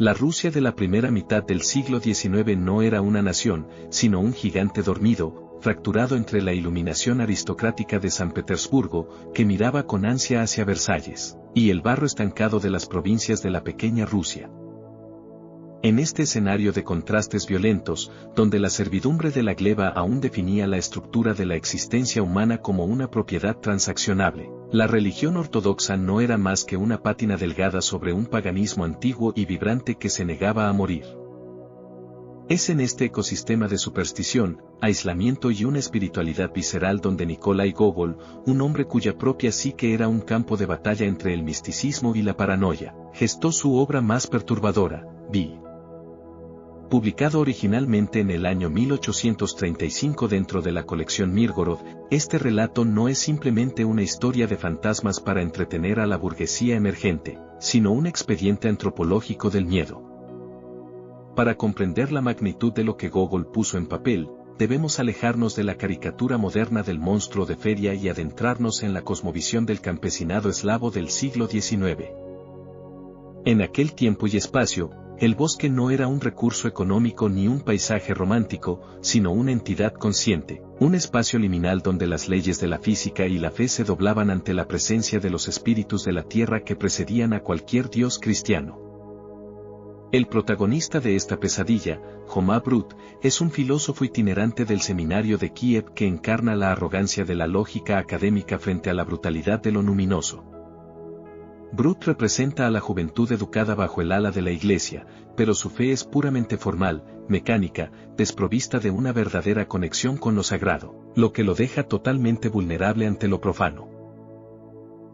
La Rusia de la primera mitad del siglo XIX no era una nación, sino un gigante dormido, fracturado entre la iluminación aristocrática de San Petersburgo, que miraba con ansia hacia Versalles, y el barro estancado de las provincias de la pequeña Rusia. En este escenario de contrastes violentos, donde la servidumbre de la gleba aún definía la estructura de la existencia humana como una propiedad transaccionable, la religión ortodoxa no era más que una pátina delgada sobre un paganismo antiguo y vibrante que se negaba a morir. Es en este ecosistema de superstición, aislamiento y una espiritualidad visceral donde Nikolai Gogol, un hombre cuya propia psique era un campo de batalla entre el misticismo y la paranoia, gestó su obra más perturbadora, Vi. Publicado originalmente en el año 1835 dentro de la colección Mirgorod, este relato no es simplemente una historia de fantasmas para entretener a la burguesía emergente, sino un expediente antropológico del miedo. Para comprender la magnitud de lo que Gogol puso en papel, debemos alejarnos de la caricatura moderna del monstruo de feria y adentrarnos en la cosmovisión del campesinado eslavo del siglo XIX. En aquel tiempo y espacio, el bosque no era un recurso económico ni un paisaje romántico, sino una entidad consciente, un espacio liminal donde las leyes de la física y la fe se doblaban ante la presencia de los espíritus de la tierra que precedían a cualquier dios cristiano. El protagonista de esta pesadilla, Jomá Brut, es un filósofo itinerante del seminario de Kiev que encarna la arrogancia de la lógica académica frente a la brutalidad de lo luminoso. Brut representa a la juventud educada bajo el ala de la iglesia, pero su fe es puramente formal, mecánica, desprovista de una verdadera conexión con lo sagrado, lo que lo deja totalmente vulnerable ante lo profano.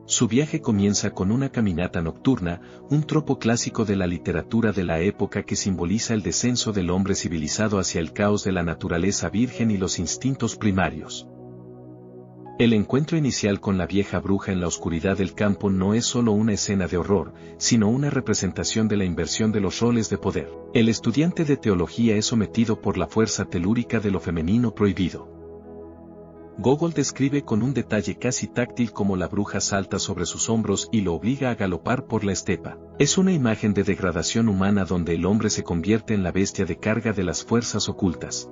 Su viaje comienza con una caminata nocturna, un tropo clásico de la literatura de la época que simboliza el descenso del hombre civilizado hacia el caos de la naturaleza virgen y los instintos primarios. El encuentro inicial con la vieja bruja en la oscuridad del campo no es solo una escena de horror, sino una representación de la inversión de los roles de poder. El estudiante de teología es sometido por la fuerza telúrica de lo femenino prohibido. Gogol describe con un detalle casi táctil cómo la bruja salta sobre sus hombros y lo obliga a galopar por la estepa. Es una imagen de degradación humana donde el hombre se convierte en la bestia de carga de las fuerzas ocultas.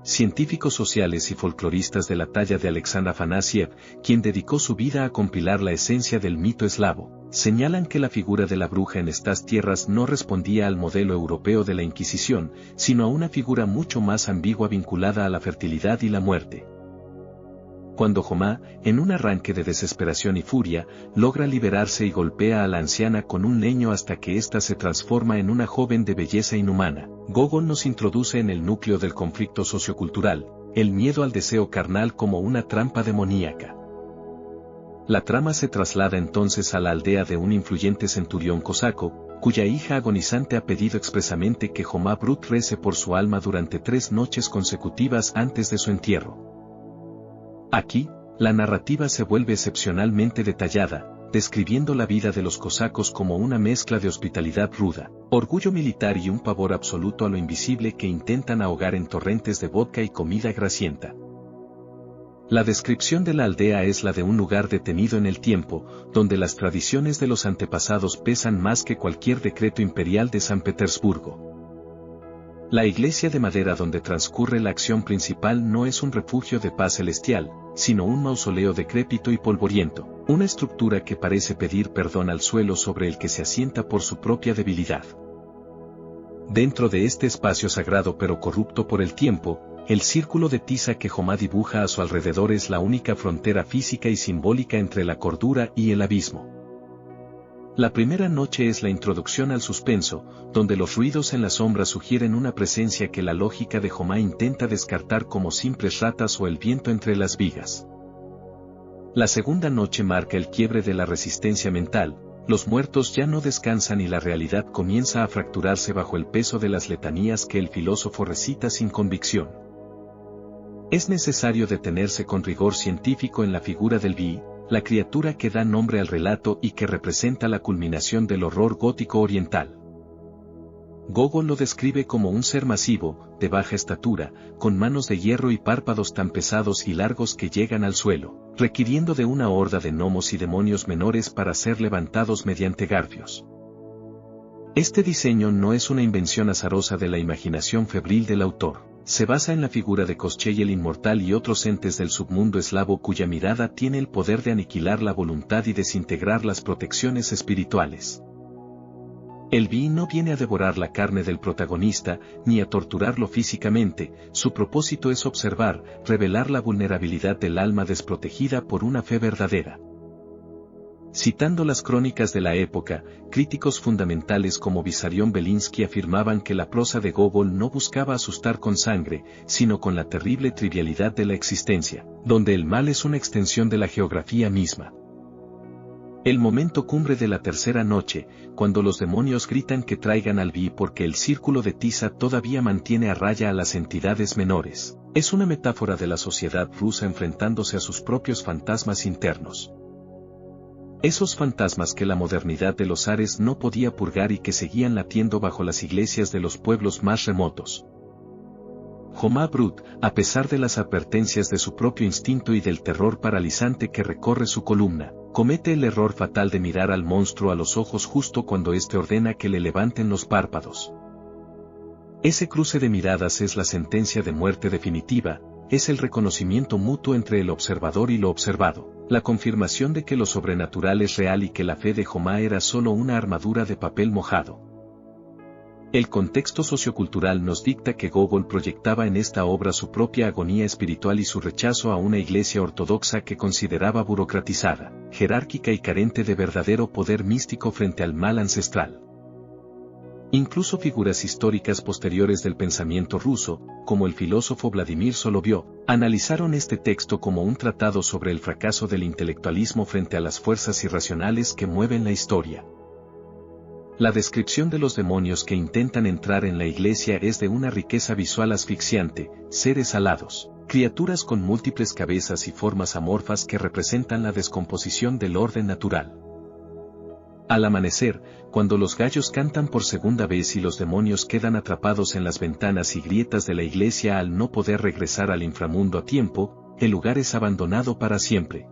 Científicos sociales y folcloristas de la talla de Alexander Afanasiev, quien dedicó su vida a compilar la esencia del mito eslavo, señalan que la figura de la bruja en estas tierras no respondía al modelo europeo de la Inquisición, sino a una figura mucho más ambigua vinculada a la fertilidad y la muerte. Cuando Jomá, en un arranque de desesperación y furia, logra liberarse y golpea a la anciana con un leño hasta que ésta se transforma en una joven de belleza inhumana, Gogol nos introduce en el núcleo del conflicto sociocultural, el miedo al deseo carnal como una trampa demoníaca. La trama se traslada entonces a la aldea de un influyente centurión cosaco, cuya hija agonizante ha pedido expresamente que Jomá Brut rece por su alma durante 3 noches consecutivas antes de su entierro. Aquí, la narrativa se vuelve excepcionalmente detallada, describiendo la vida de los cosacos como una mezcla de hospitalidad ruda, orgullo militar y un pavor absoluto a lo invisible que intentan ahogar en torrentes de vodka y comida grasienta. La descripción de la aldea es la de un lugar detenido en el tiempo, donde las tradiciones de los antepasados pesan más que cualquier decreto imperial de San Petersburgo. La iglesia de madera donde transcurre la acción principal no es un refugio de paz celestial, sino un mausoleo decrépito y polvoriento, una estructura que parece pedir perdón al suelo sobre el que se asienta por su propia debilidad. Dentro de este espacio sagrado pero corrupto por el tiempo, el círculo de tiza que Jomá dibuja a su alrededor es la única frontera física y simbólica entre la cordura y el abismo. La primera noche es la introducción al suspenso, donde los ruidos en la sombra sugieren una presencia que la lógica de Jomá intenta descartar como simples ratas o el viento entre las vigas. La segunda noche marca el quiebre de la resistencia mental, los muertos ya no descansan y la realidad comienza a fracturarse bajo el peso de las letanías que el filósofo recita sin convicción. Es necesario detenerse con rigor científico en la figura del Vi, la criatura que da nombre al relato y que representa la culminación del horror gótico oriental. Gogol lo describe como un ser masivo, de baja estatura, con manos de hierro y párpados tan pesados y largos que llegan al suelo, requiriendo de una horda de gnomos y demonios menores para ser levantados mediante garfios. Este diseño no es una invención azarosa de la imaginación febril del autor. Se basa en la figura de Koschei el Inmortal y otros entes del submundo eslavo cuya mirada tiene el poder de aniquilar la voluntad y desintegrar las protecciones espirituales. El Vi no viene a devorar la carne del protagonista, ni a torturarlo físicamente, su propósito es observar, revelar la vulnerabilidad del alma desprotegida por una fe verdadera. Citando las crónicas de la época, críticos fundamentales como Vissarion Belinsky afirmaban que la prosa de Gogol no buscaba asustar con sangre, sino con la terrible trivialidad de la existencia, donde el mal es una extensión de la geografía misma. El momento cumbre de la tercera noche, cuando los demonios gritan que traigan al Vi porque el círculo de tiza todavía mantiene a raya a las entidades menores, es una metáfora de la sociedad rusa enfrentándose a sus propios fantasmas internos. Esos fantasmas que la modernidad de los zares no podía purgar y que seguían latiendo bajo las iglesias de los pueblos más remotos. Jomá Brut, a pesar de las advertencias de su propio instinto y del terror paralizante que recorre su columna, comete el error fatal de mirar al monstruo a los ojos justo cuando éste ordena que le levanten los párpados. Ese cruce de miradas es la sentencia de muerte definitiva, es el reconocimiento mutuo entre el observador y lo observado, la confirmación de que lo sobrenatural es real y que la fe de Jomá era solo una armadura de papel mojado. El contexto sociocultural nos dicta que Gogol proyectaba en esta obra su propia agonía espiritual y su rechazo a una iglesia ortodoxa que consideraba burocratizada, jerárquica y carente de verdadero poder místico frente al mal ancestral. Incluso figuras históricas posteriores del pensamiento ruso, como el filósofo Vladimir Solovyov, analizaron este texto como un tratado sobre el fracaso del intelectualismo frente a las fuerzas irracionales que mueven la historia. La descripción de los demonios que intentan entrar en la iglesia es de una riqueza visual asfixiante, seres alados, criaturas con múltiples cabezas y formas amorfas que representan la descomposición del orden natural. Al amanecer, cuando los gallos cantan por segunda vez y los demonios quedan atrapados en las ventanas y grietas de la iglesia al no poder regresar al inframundo a tiempo, el lugar es abandonado para siempre.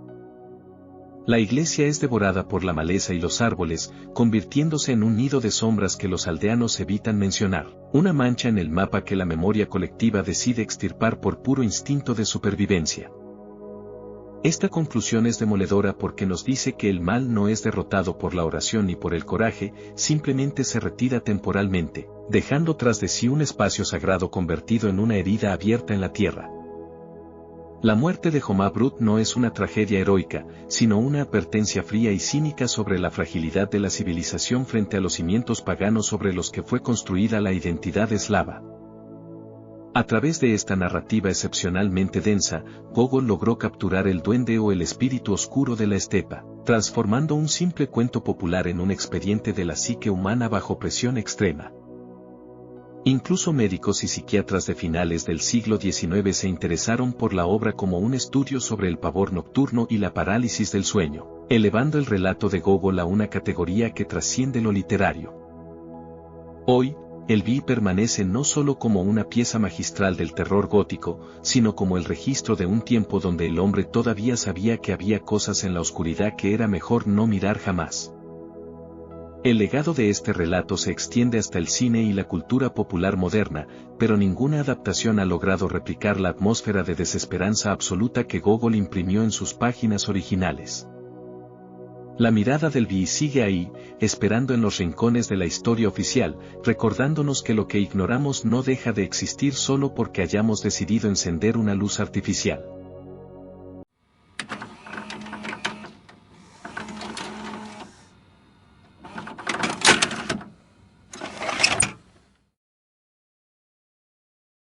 La iglesia es devorada por la maleza y los árboles, convirtiéndose en un nido de sombras que los aldeanos evitan mencionar, una mancha en el mapa que la memoria colectiva decide extirpar por puro instinto de supervivencia. Esta conclusión es demoledora porque nos dice que el mal no es derrotado por la oración ni por el coraje, simplemente se retira temporalmente, dejando tras de sí un espacio sagrado convertido en una herida abierta en la tierra. La muerte de Jomá Brut no es una tragedia heroica, sino una advertencia fría y cínica sobre la fragilidad de la civilización frente a los cimientos paganos sobre los que fue construida la identidad eslava. A través de esta narrativa excepcionalmente densa, Gogol logró capturar el duende o el espíritu oscuro de la estepa, transformando un simple cuento popular en un expediente de la psique humana bajo presión extrema. Incluso médicos y psiquiatras de finales del siglo XIX se interesaron por la obra como un estudio sobre el pavor nocturno y la parálisis del sueño, elevando el relato de Gogol a una categoría que trasciende lo literario. Hoy, el Vi permanece no solo como una pieza magistral del terror gótico, sino como el registro de un tiempo donde el hombre todavía sabía que había cosas en la oscuridad que era mejor no mirar jamás. El legado de este relato se extiende hasta el cine y la cultura popular moderna, pero ninguna adaptación ha logrado replicar la atmósfera de desesperanza absoluta que Gogol imprimió en sus páginas originales. La mirada del Vi sigue ahí, esperando en los rincones de la historia oficial, recordándonos que lo que ignoramos no deja de existir solo porque hayamos decidido encender una luz artificial.